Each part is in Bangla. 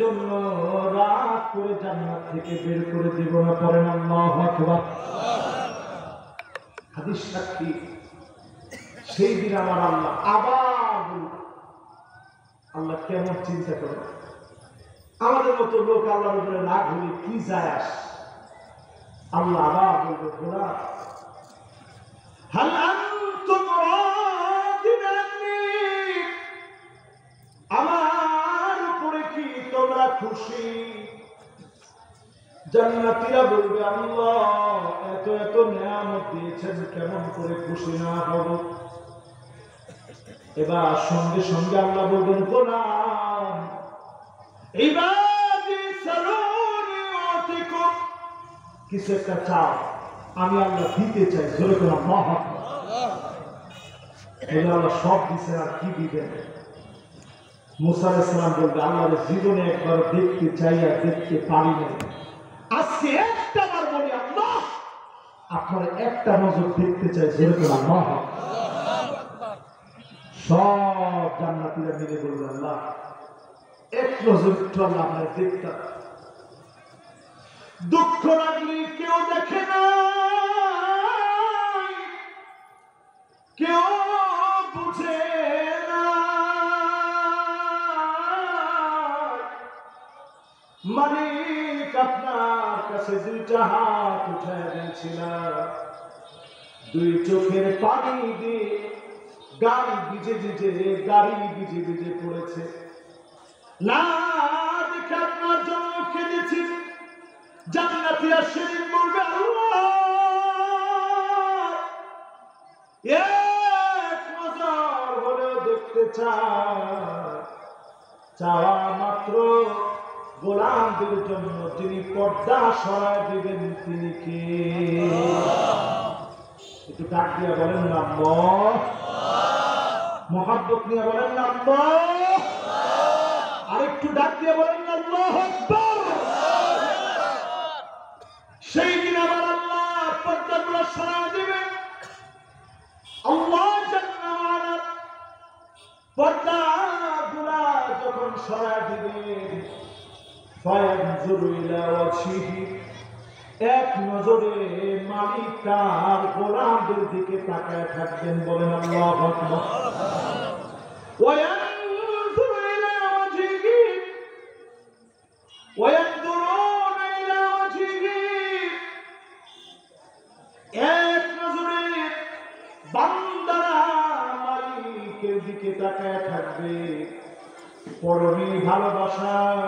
জন্য রাত করে জান্নাত থেকে বের করে দেব না, পড়েন আল্লাহু আকবার। হাদিস সাক্ষী, সেই দিন আমার আল্লাহ আবার বলবে, আল্লাহ কেমন চিন্তা করে, আমাদের মতো লোক আল্লাহর উপরে রাগ হলে কি যায় আসে। আল্লাহ আবার বলবে, খোদা হাল আনতুম রাদিন আন্নি, আমার উপরে কি তোমরা খুশি? জান্নাতীরা বলবে, আল্লাহ এত এত নিয়ামত দিয়েছেন, কেমন করে খুশি না হব? এবার সঙ্গে সঙ্গে আল্লাহ বলবেন, গোলাম ইবাদি সালুনি আতিকুম, কিছু একটা চাও, আমি আল্লাহ দিতে চাই, জোরে করে আল্লাহু আকবার। আল্লাহ সব দিচ্ছেন, আর কি দিবেন? মুসা আলাইহিস সালাম বলবে, আল্লাহর জীবনে একবার দেখতে চাই আর দেখতে পারি না, আজকে একটা বার বলি, আল্লাহ আপনার একটা নজর দেখতে চাই, জোরে করে আল্লাহু আকবার। সব জান্নাতীরা মিলে বলবে, আল্লাহ এক নজর একটু আল্লাহ আপনার দেখতাম। দুঃখ লাগলে কেউ দেখে না, কেউ বুঝে না, মালিক আপনার কাছে দুইটা হাত উঠায় দিয়েছিলাম, দুই চোখের পানি দিয়ে গাড়ি ভিজে ভিজে পড়েছে, না দেখে আপনার জন্য কেঁদেছি। জান্নাতীরা সেদিন বলবে, আল্লাহ এক নজর হলেও দেখতে চাওয়া মাত্র গোলামদের জন্য যিনি পর্দা সরায় দিবেন তিনি কে? একটু ডাক দিয়ে বলেন না আল্লাহ, মহব্বত নিয়ে বলেন না আল্লাহ, আরেকটু ডাক দিয়ে বলেন না আল্লাহু আকবার। সেই দিন আবার আল্লাহ পর্দাগুলো সরায় দিবেন। আল্লাহ জাল্লা ওয়া আলা পর্দাগুলো যখন সরায় দিবেন, ফায়ানজুরু ইলা ওয়াজহিহি, এক নজরে মালিক তার গোলামদের দিকে তাকায় থাকবেন, বলেন আল্লাহু আকবার। ওয়ায়ানজুরু ইলা ওয়াজহিহি ওয়ায়ানজুরুনা ইলা ওয়াজহিহি, এক নজরে বান্দারা মালিকের দিকে তাকায় থাকবে। পরমে ভালোবাসায়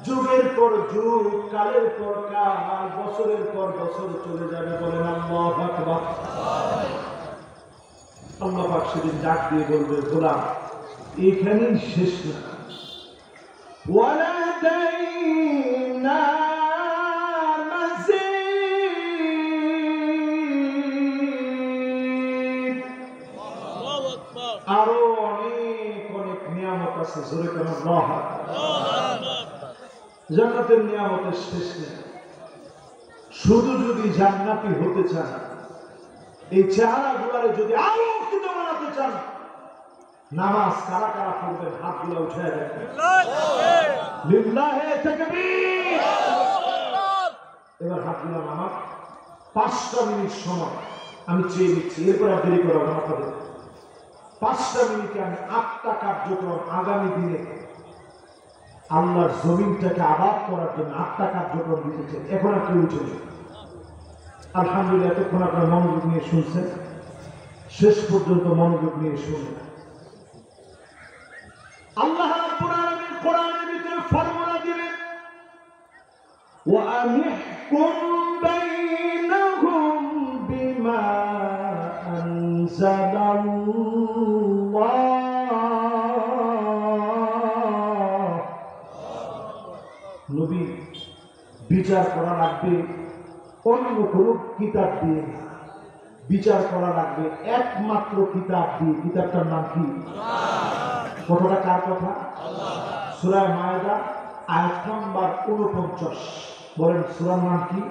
যুগের পর যুগ, কালের পর কাল, বছরের পর বছর চলে যাবে, বলেন আল্লাহু আকবার। আল্লাহ পাক সেদিন ডাক দিয়ে বলবে, গোলাম এখানেই শেষ না, ওয়ালাদাইনা মাযীদ, আরো অনেক অনেক নিয়ামত আছে, জোরে কেন আল্লাহু আকবার। জান্নাতের নিয়ামতের শেষ নেই। শুধু যদি জান্নাতি হতে চান, এই চেহারাগুলারে যদি আলোকিত বানাতে চান, নামাজ কারা কারা পড়বেন হাতগুলো উঠায় দেখবেন, লিল্লাহি তাকবীর। এবার হাতগুলো নামাজ 5টা মিনিট সময় আমি চেয়ে নিচ্ছি, এরপর আর দেরি করা হবে না। 5টা মিনিটে আমি 8টা কার্যক্রম আগামী দিনে আল্লাহর জমিনটাকে আবাদ করার জন্য 8টা কার্যক্রম দিতে চাই। এখন আর কেউ উঠে নেই, আলহামদুলিল্লাহ। এতক্ষণ আপনার মনোযোগ নিয়ে শুনছেন, শেষ পর্যন্ত মনোযোগ নিয়ে শুনুন। আল্লাহ রাব্বুল আলামিন কোরআনের ভিতরে ফর্মুলা দিলেন, ওয়া আনিহকুম বাইনাহুম বিমা আনজালাল্লাহ, নবী বিচার করা লাগবে অন্য কোন কিতাব দিয়ে না, বিচার করা লাগবে একমাত্র কিতাব দিয়ে। কিতাবটার নাম কি? কথাটা কার কথা? সূরা মায়েদা আয়াত নম্বর 49। বলেন সূরার নাম কি?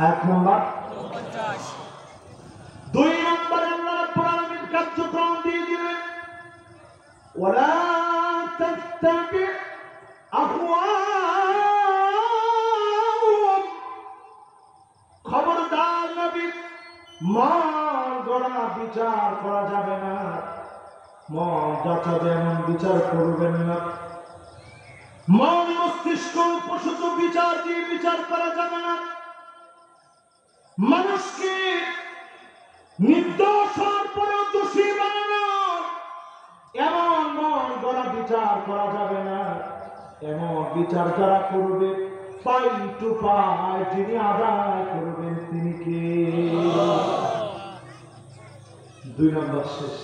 আয়াত নম্বর 49। 2 নম্বরে আল্লাহ রাব্বুল আলামিন কার্যক্রম দিয়ে দিলেন, ওয়ালা তাত্তাবি করা যাবে না, মন যাচাবে এমন বিচার করবেন না। মন মস্তিষ্ক উপসত বিচার দিয়ে বিচার করা যাবে না। মানুষকে নির্দোষ হওয়ার পরেও দোষী বানানো, এমন মন গড়া বিচার করা যাবে না। এমন বিচার যারা করবে, পাই টু পাই যিনি আদায় করবেন তিনি কে? 2 নম্বর শেষ।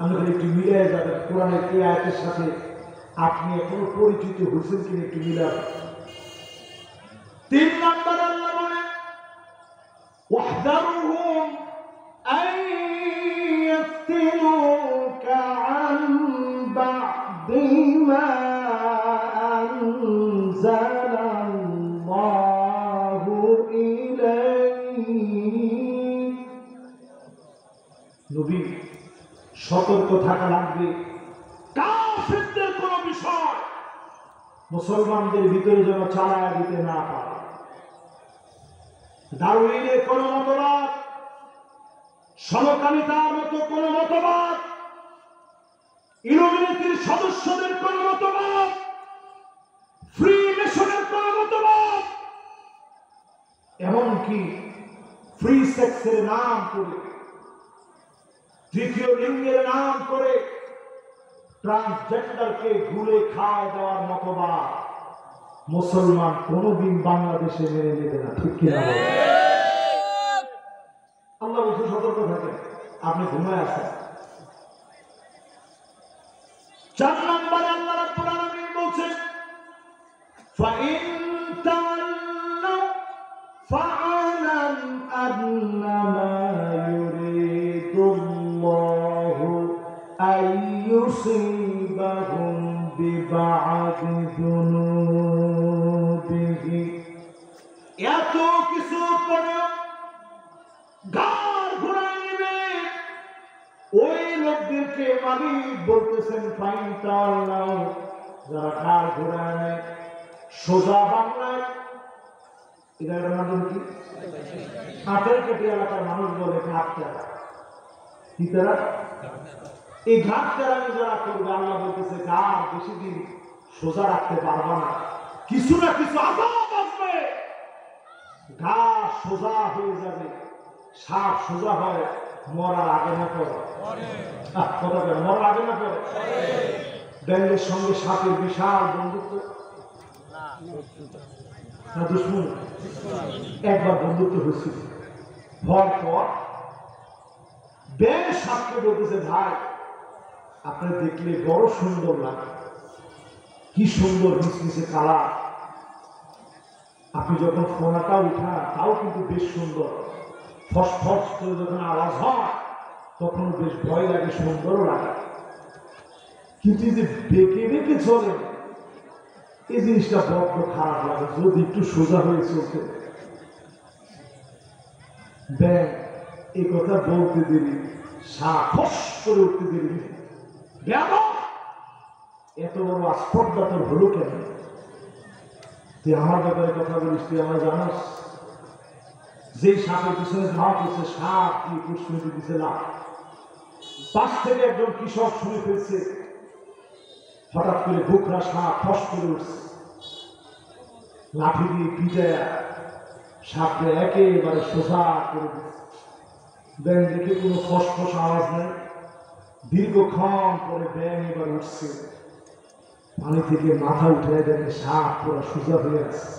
আমাদের একটু মিলিয়ে যাবেন কোরআনের এই আয়াতের সাথে। আপনি এখনো পরিচিত হয়েছেন কিনা একটু মিলাবেন। 3 নম্বর আল্লাহ বলেন, ওয়াহদারুহুম আন ইয়াফতিনুকা আন বা'দি মা আনজালাল্লাহু ইলাইক। নবী সতর্ক থাকা লাগবে, কাফেরদের কোন বিষয় মুসলমানদের ভিতরে যেন চালায়া দিতে না পারে। দারুইনের কোন মতবাদ, সমকামিতার মতো কোন মতবাদ, ইলুমিনেটির সদস্যদের কোন মতবাদ, ফ্রি মেশনের কোন মতবাদ, এমনকি ফ্রি সেক্সের নাম করে, তৃতীয় লিঙ্গের নাম করে ট্রান্সজেন্ডারকে ঘুরে খাওয়া দেওয়ার মতবাদ মুসলমান কোনদিন বাংলাদেশে মেনে নেবে না। ঠিক কিনা? আল্লাহ বলছে সতর্ক থাকেন, আপনি ঘুমায় আছেন। 4 নম্বর আল্লাহ রাব্বুল আলামিন বলছেন, ফাইন তাওয়াল্লাউ ফাআলাম আন্নামা ইউরিদুল্লাহু আইয়ুসিবাহুম বিবা'দি যুনুবিহি। এত কিছু পরেও ঘাড় ঘুরায় নেবে ওই লোকদেরকে মালিক বলতেছেন, ফাইন তাওয়াল্লাউ, যারা ঘাড় ঘুরায় নেয়। সোজা বাংলায় এটার মাধ্যম কি? হাতের কেটে এলাকার মানুষ বলে ঘাট তেরা। কি তেরা? এই ঘাট তেরানি যারা করবে, আল্লাহ বলতেছে ঘাড় বেশি দিন সোজা রাখতে পারবা না, কিছু না কিছু আযাব আসবে, ঘাড় সোজা হয়ে যাবে। সাপ সোজা হয় মরার আগে না পরে? কথা বলে মরার আগে না পরে? ব্যাঙের সঙ্গে সাপের বিশাল বন্ধুত্ব না দুশ্মন? একবার বন্ধুত্ব হয়েছিল, হওয়ার পর ব্যাঙ সাপকে বলতেছে, ভাই আপনার দেখলে বড় সুন্দর লাগে, কি সুন্দর মিশমিশে কালার, আপনি যখন ফোনাটা উঠান তাও কিন্তু বেশ সুন্দর, ফস ফস করে যখন আওয়াজ হয় তখন বেশ ভয় লাগে, সুন্দরও লাগে, কিন্তু এই যে বেঁকে বেঁকে চলে এই জিনিসটা বড্ড খারাপ লাগে, যদি একটু সোজা হয়ে চলতে। ব্যাং এই কথা বলতে দেরি, সাহস করে উঠতে দেরি, এত বড় আস্পর্ধা তোর হলো কেন? তুই আমার ব্যাপারে কথা বলিস, তুই আমার জানাস যে সাপের পিছনে ধাওয়া করছে, সাপ দিয়ে কুষ্মিতে দিছে লাভ। পাশ থেকে একজন কৃষক শুনে ফেলছে, হঠাৎ করে বুকরা সাপ ফস করে উঠছে, লাঠি দিয়ে পিটায় সাপকে একেবারে সোজা করে দিচ্ছে। ব্যাং দেখে কোনো ফস ফস আওয়াজ নেই, দীর্ঘক্ষণ পরে ব্যাং এবার উঠছে, পানি থেকে মাথা উঠে দেখে সাপ পুরো সোজা হয়ে আছে।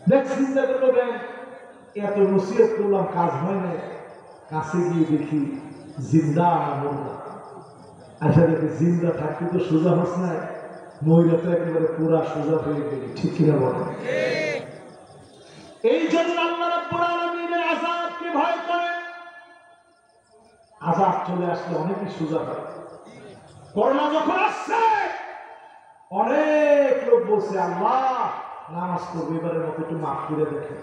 দেখ চিন্তা করলো ব্যাং, এত নসিহত করলাম কাজ হয় না, কাছে গিয়ে দেখি জিন্দা মরলা। আচ্ছা দেখি জিন্দা থাকতে তো সোজা হচ্ছে না, মহিলা তো একেবারে পুরা সোজা হয়ে গেল। ঠিক কিনা বলে? এই জন্য আল্লাহ রাব্বুল আলামিনের আযাবকে ভয় করে। আযাব চলে আসলে অনেকই সোজা হয়। করোনা যখন আসছে অনেক লোক বলছে, আল্লাহ নামাজ পড়বে এবারের মতো একটু মাফ করে দেখে।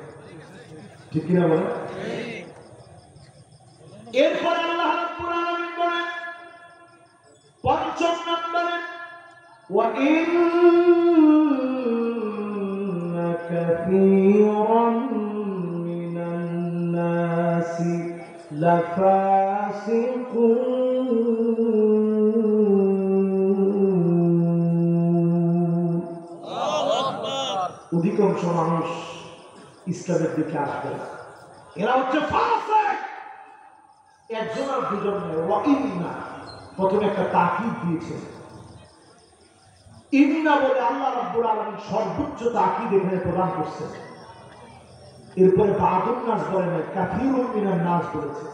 ঠিক কিনা বলে? এরপর আল্লাহ রাব্বুল আলামিন বলেন ৫ম নম্বরে, ওয়া ইন্না কাসীরাম মিনান নাসি লাফাসিকুন অধিকাংশ মানুষ ইসলামের দিকে আসবে না, এরা হচ্ছে ফাসিক। একজন আর দুজন না, প্রথমে একটা তাকিদ দিয়েছে। ইন্না বলে আল্লাহ রাব্বুল আলামিন সর্বোচ্চ তাকিদ এখানে প্রদান করছেন। এরপরে বাদুন নাস বলে না, কাফিরুন মিনান নাস বলেছে,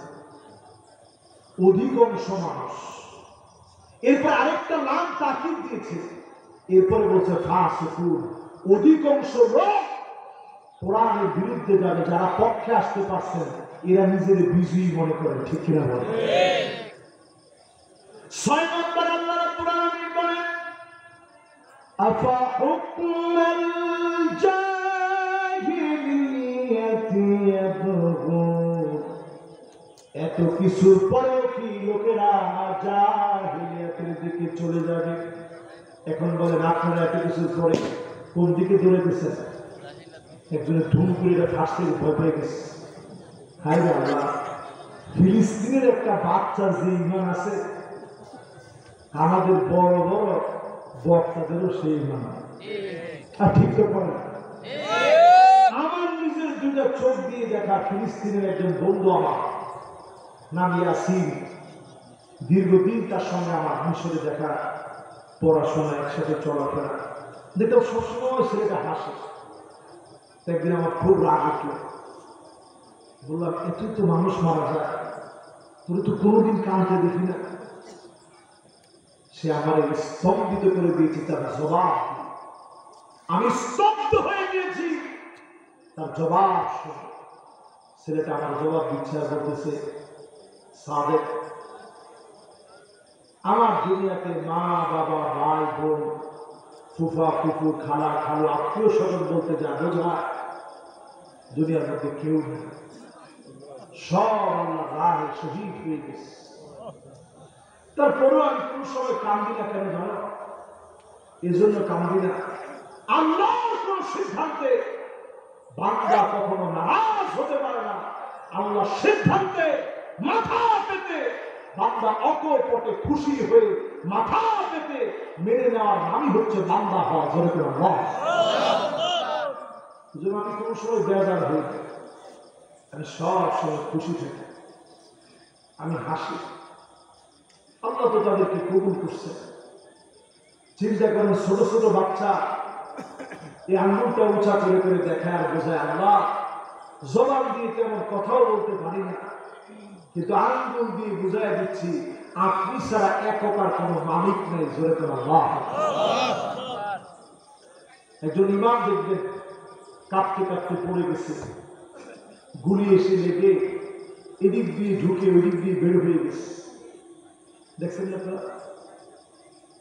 অধিকাংশ মানুষ। এরপর আরেকটা নাম তাকিদ দিয়েছে, এরপরে বলছে ফাসিকুন, অধিকাংশ লোক কোরআনের বিরুদ্ধে যাবে। যারা পক্ষে আসতে পারছেন এরা নিজেদের বিজয়ী মনে করে, ঠিক কিনা বলে? 6 নম্বর আল্লাহ রাব্বুল আলামিন বলেন আফা হুকমাল জাহিলিয়াতি ইয়াবগুন, এত কিছুর পরেও কি লোকেরা জাহিলিয়াতের দিকে চলে যাবে? এখন বলেন আপনারা এত কিছুর পরে কোন দিকে দৌড়ে গেছেন? একজনের ধুম করে ফাঁসতে ভয় পেয়ে গেছে। হায় আল্লাহ, ফিলিস্তিনের একটা বাচ্চা যে ইমান আছে, আমাদের বড় বড় বক্তাদেরও সেই ইমান। আর ঠিক তো করে, আমার নিজের দুটা চোখ দিয়ে দেখা ফিলিস্তিনের একজন বন্ধু আমার নাম ইয়াসিন, দীর্ঘদিন তার সঙ্গে আমার মিশরে দেখা, পড়াশোনা একসাথে চলাফেরা, দেখলাম সবসময় ছেলেটা হাসে। একদিন আমার খুব রাগ উঠল, বললাম এত তো মানুষ মারা যায়, তোর তো কোনোদিন কাঁদতে দেখি না। সে আমার স্তম্ভিত করে দিয়েছে তার জবাব। আমি স্তব্ধ হয়ে গিয়েছি তার জবাব শুনে। ছেলেটা আমার জবাব দিচ্ছে আর বলতেছে, সাদেক, আমার দুনিয়াতে মা বাবা ভাই বোন ফুফা ফুফু খালা খালু আত্মীয় স্বজন বলতে যা বোঝায় দুনিয়ার মধ্যে কেউ নেই। সব আল্লাহ রাহে শহীদ হয়ে গেছে। তারপরেও আমি কোন সময় কান্দি না, কেন জানো? এজন্য কান্দি না, আল্লাহর কোন সিদ্ধান্তে বান্দা কখনো নারাজ হতে পারে না। আল্লাহ সিদ্ধান্তে মাথা পেতে বান্দা অকপটে খুশি হয়ে মাথা পেতে মেনে নেওয়ার নামই হচ্ছে বান্দা হওয়া। জোরে করে আল্লাহ। যেন আমি কোন সময় বেজার হই, আমি সব সময় খুশি থাকি, আমি হাসি। আল্লাহ তো তাদেরকে কবুল করছে। চিন্তা করেন, ছোট ছোট বাচ্চা এই আঙ্গুলটা উঁচা করে করে দেখায় আর বোঝায় আল্লাহ। জবান দিয়ে তেমন কথাও বলতে পারি না, কিন্তু আঙ্গুল দিয়ে বুঝাই দিচ্ছি আপনি ছাড়া এককার কোন মালিক নেই। জোরে করে আল্লাহ। একজন ইমাম দেখবেন কাঁপতে কাঁপতে পড়ে গেছে, গুলি এসে লেগে এদিক দিয়ে ঢুকে ওদিক দিয়ে বের হয়ে গেছে, দেখছেন না আপনারা?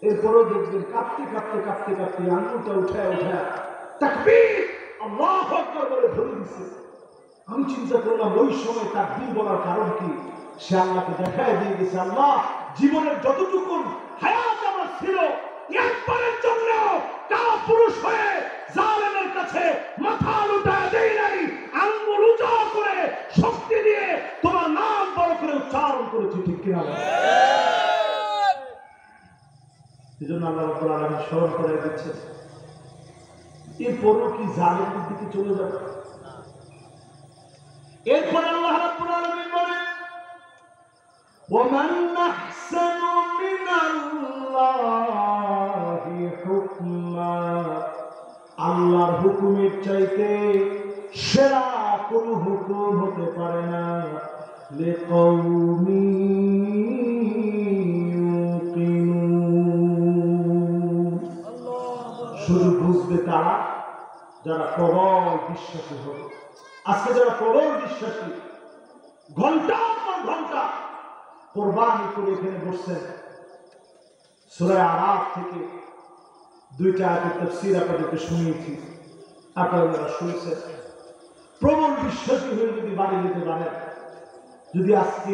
এরপরেও দেখবেন কাঁপতে কাঁপতে কাঁপতে কাঁপতে আঙুলটা উঠায় উঠায় তাকবীর আল্লাহু আকবার বলে ধরে দিচ্ছে। আমি চিন্তা করলাম ওই সময় তাকবীর বলার কারণ কি? সে আল্লাহকে দেখায় দিয়ে গেছে, আল্লাহ জীবনের যতটুকু হায়াত আমার ছিল একবারের জন্য কাপুরুষ হয়ে জালেমের কাছে মাথা লুটায় দেই নাই, আঙ্গুল উঁচা করে শক্তি দিয়ে তোমার নাম বড় করে উচ্চারণ করেছি। ঠিক কিনা? এজন্য আল্লাহ রাব্বুল আলামিন স্মরণ করে দিচ্ছে, এরপরও কি জালেমের দিকে চলে যাবে? এরপর আল্লাহ রাব্বুল আলামিন বলেন ওয়ামান আহসানু মিনাল্লাহি হুকমা, আল্লাহর হুকুমের চাইতে সেরা কোন হুকুম হতে পারে না। লিকাউমি ইউকিনুন, শুধু বুঝবে তারা যারা প্রবল বিশ্বাসী হবে। আজকে যারা প্রবল বিশ্বাসী ঘন্টার পর ঘন্টা কোরবানি করে এখানে বসছেন, সূরা আরাফ থেকে দুইটা আয়াতের তাফসীর আপনাদেরকে শুনিয়েছি, আপনারা শুনছেন। প্রবল বিশ্বাসী হয়ে যদি বাড়ি যেতে পারেন, যদি আজকে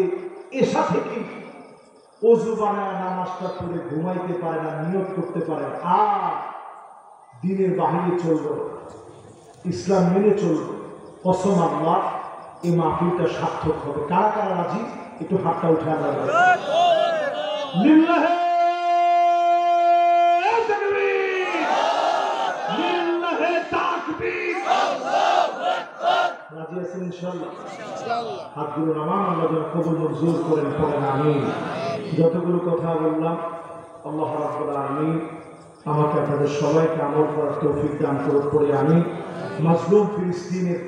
এশা থেকে ওযু বানায় নামাজটা পড়ে ঘুমাইতে পারেন আর নিয়ত করতে পারেন আর দিনের বাহিরে চলবে, ইসলাম মেনে চলবে, কসম আল্লাহ এই মাহফিলটা সার্থক হবে। কারা কারা রাজি? একটু হাতটা উঠে আল্লাহ লিল্লাহে তাকবীর, লিল্লাহে তাকবীর। রাজি আছেন ইনশাআল্লাহ? হাতগুলো নামান, আল্লাহ যেন কবুল মঞ্জুর করেন, পড়েন আমিন। যতগুলো কথা বললাম আল্লাহ রাব্বুল আলামিন আমাকে আপনাদের সবাইকে আমল করার তৌফিক দান করুন, পড়ে আমি মাজলুম ফিলিস্তিনের